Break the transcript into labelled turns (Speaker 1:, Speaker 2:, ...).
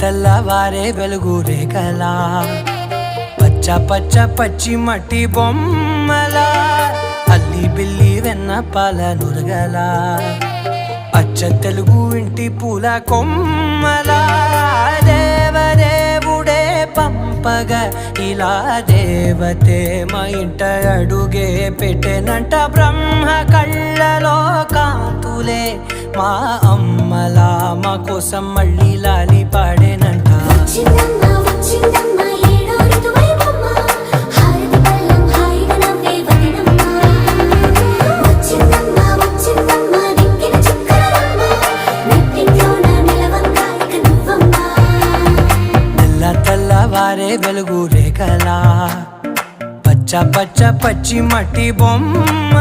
Speaker 1: తెల్లవారే వెలుగు రేఖలా పచ్చ పచ్చ పచ్చి మట్టి బొమ్మలా అల్లి బిల్లి వెన్న పాల నురగలా అచ్చ తెలుగు ఇంటి పూల కొమ్మలా దేవదేవుడే పంపగా ఇలా దేవతే మా ఇంట అడుగే పెట్టెనంట బ్రహ్మ కళ్ళలో కాంతులే మా అమ్మలా మా కోసం మళ్ళీ లాలి పాడేనంట తెల్లవారే వెలుగు రేఖలా పచ్చ పచ్చ పచ్చి మట్టి బొమ్మ